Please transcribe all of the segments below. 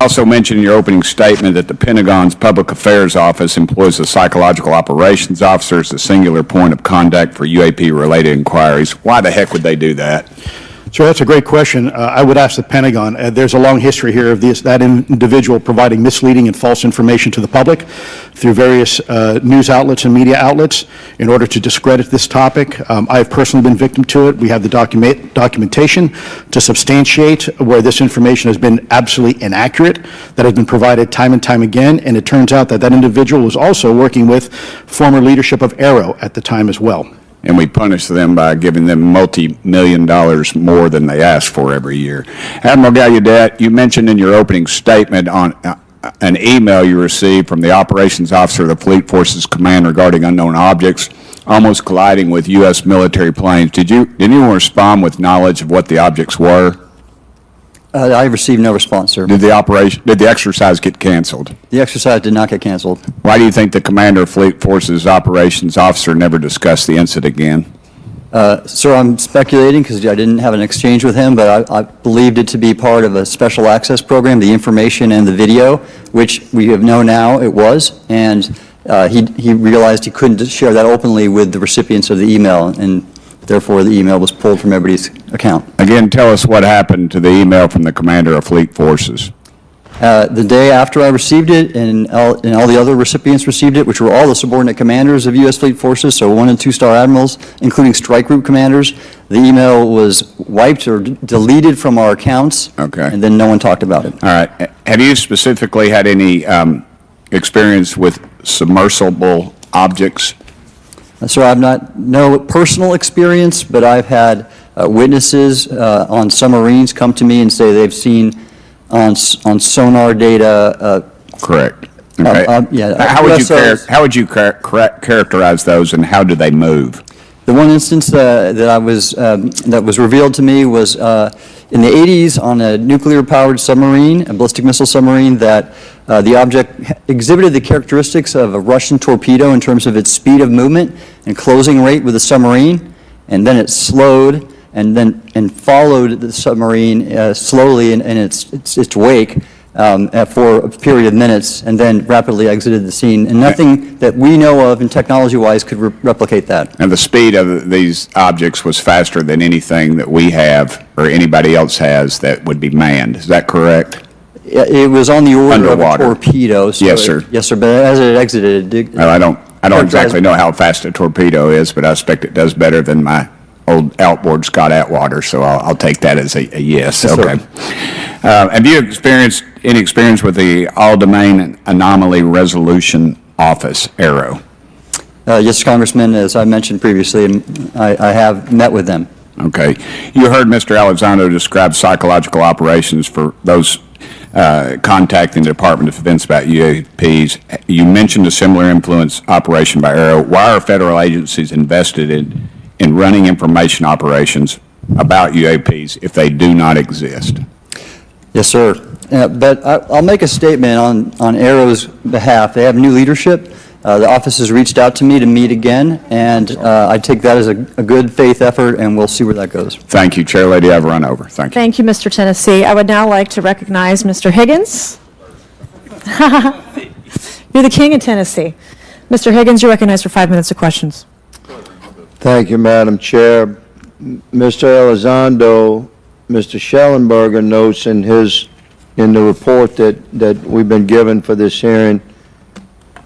also mentioned in your opening statement that the Pentagon's Public Affairs Office employs a psychological operations officer as the singular point of contact for UAP-related inquiries. Why the heck would they do that? Sir, that's a great question. I would ask the Pentagon. There's a long history here of that individual providing misleading and false information to the public through various news outlets and media outlets in order to discredit this topic. I have personally been victim to it. We have the documentation to substantiate where this information has been absolutely inaccurate, that has been provided time and time again, and it turns out that that individual was also working with former leadership of Arrow at the time as well. And we punish them by giving them multi-million dollars more than they ask for every year. Admiral Gallaudet, you mentioned in your opening statement on an email you received from the operations officer of the Fleet Forces Command regarding unknown objects almost colliding with U.S. military planes. Did anyone respond with knowledge of what the objects were? I received no response, sir. Did the exercise get canceled? The exercise did not get canceled. Why do you think the commander of Fleet Forces operations officer never discussed the incident again? Sir, I'm speculating because I didn't have an exchange with him, but I believed it to be part of a special access program, the information and the video, which we have known now it was, and he realized he couldn't share that openly with the recipients of the email, and therefore the email was pulled from everybody's account. Again, tell us what happened to the email from the commander of Fleet Forces. The day after I received it, and all the other recipients received it, which were all the subordinate commanders of U.S. Fleet Forces, so 1- and 2-star admirals, including strike group commanders, the email was wiped or deleted from our accounts, okay, and then no one talked about it. All right. Have you specifically had any experience with submersible objects? Sir, I've no personal experience, but I've had witnesses on submarines come to me and say they've seen on sonar data. Correct. Okay. Yeah. How would you characterize those, and how do they move? The one instance that was revealed to me was in the 80s on a nuclear-powered submarine, a ballistic missile submarine, that the object exhibited the characteristics of a Russian torpedo in terms of its speed of movement and closing rate with the submarine, and then it slowed and followed the submarine slowly in its wake for a period of minutes, and then rapidly exited the scene. And nothing that we know of and technology-wise could replicate that. And the speed of these objects was faster than anything that we have or anybody else has that would be manned. Is that correct? It was on the order Underwater. of a torpedo. So yes, sir. Yes, sir. But as it exited, well, I don't exactly know how fast a torpedo is, but I expect it does better than my old outboard Scott Atwater, so I'll take that as a yes. Yes, okay. Have you experienced any experience with the All-Domain Anomaly Resolution Office, ARROW? Yes, Congressman, as I mentioned previously, I have met with them. Okay. You heard Mr. Elizondo describe psychological operations for those contacting the Department of Defense about UAPs. You mentioned a similar influence operation by ARROW. Why are federal agencies invested in running information operations about UAPs if they do not exist? Yes, sir. But I'll make a statement on ARROW's behalf. They have new leadership. The office has reached out to me to meet again, and I take that as a good faith effort, and we'll see where that goes. Thank you, Chair Lady. I've run over. Thank you. Thank you, Mr. Tennessee. I would now like to recognize Mr. Higgins. You're the king of Tennessee. Mr. Higgins, you're recognized for 5 minutes of questions. Thank you, Madam Chair. Mr. Elizondo, Mr. Schellenberger notes in the report that we've been given for this hearing.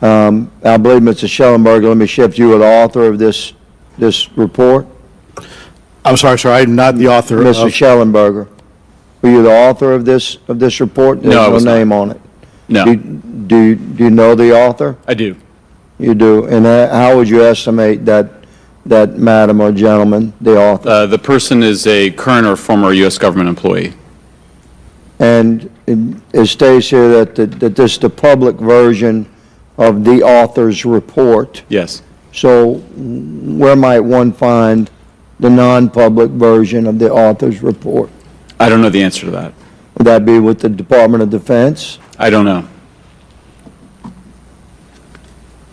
I believe, Mr. Schellenberger, let me shift you, the author of this report. I'm sorry, sir, I'm not the author. Mr. Schellenberger, were you the author of this report? There's no name on it. No. Do you know the author? I do. You do. And how would you estimate that madam or gentleman, the author? The person is a current or former U.S. government employee. And it states here that this is the public version of the author's report. Yes. So where might one find the non-public version of the author's report? I don't know the answer to that. Would that be with the Department of Defense? I don't know.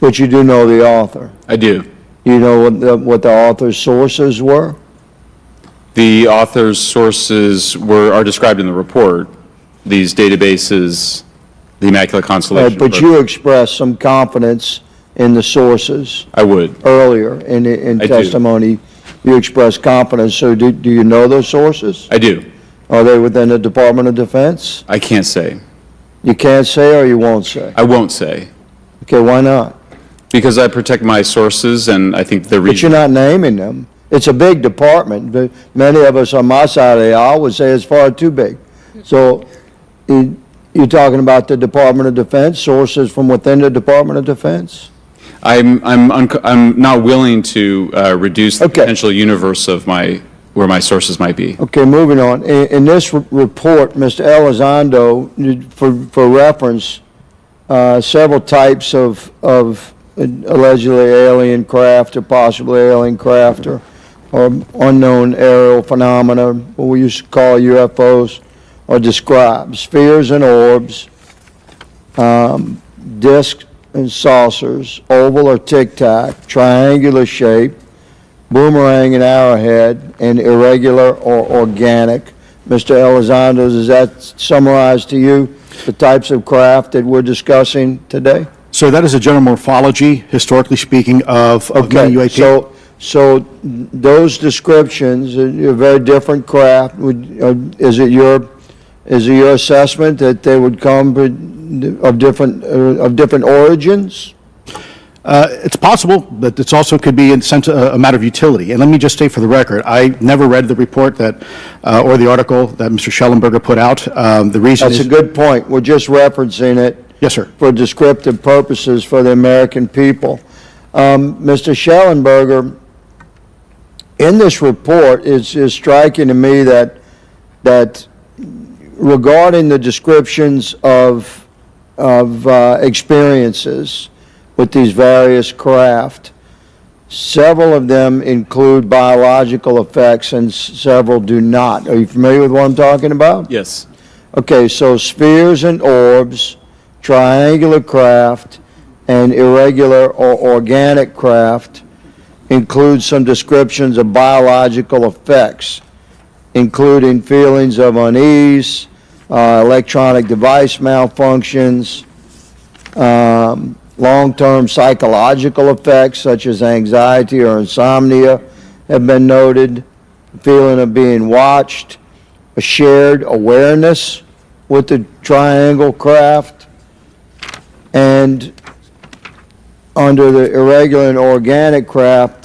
But you do know the author. I do. You know what the author's sources were? The author's sources are described in the report. these databases, the Immaculate Constellation. But you expressed some confidence in the sources I would. earlier in I do. testimony. You expressed confidence. So do you know those sources? I do. Are they within the Department of Defense? I can't say. You can't say or you won't say? I won't say. Okay, why not? Because I protect my sources, and I think the But you're reason. not naming them. It's a big department, but many of us on my side of the aisle would say it's far too big. So you're talking about the Department of Defense, sources from within the Department of Defense? I'm not willing to reduce the Okay. potential universe of where my sources might be. Okay, moving on. In this report, Mr. Elizondo, for reference, several types of allegedly alien craft or possibly alien craft or unknown aerial phenomena, what we used to call UFOs, are described. Spheres and orbs, discs and saucers, oval or tic-tac, triangular shape, boomerang and arrowhead, and irregular or organic. Mr. Elizondo, does that summarize to you the types of craft that we're discussing today? Sir, that is a general morphology, historically speaking, of many Okay, UAP. so those descriptions, are very different craft. Is it your assessment that they would come of different origins? It's possible, but it's also could be in sense a matter of utility. And let me just state for the record, I never read the report that, or the article that Mr. Schellenberger put out. The reason That's is... a good point. We're just referencing it. Yes, sir. For descriptive purposes for the American people. Mr. Schellenberger, in this report, it's striking to me that regarding the descriptions of experiences with these various craft, several of them include biological effects and several do not. Are you familiar with what I'm talking about? Yes. Okay, so spheres and orbs, triangular craft, and irregular or organic craft include some descriptions of biological effects, including feelings of unease, electronic device malfunctions, long-term psychological effects such as anxiety or insomnia have been noted, feeling of being watched, a shared awareness with the triangle craft, and under the irregular and organic craft,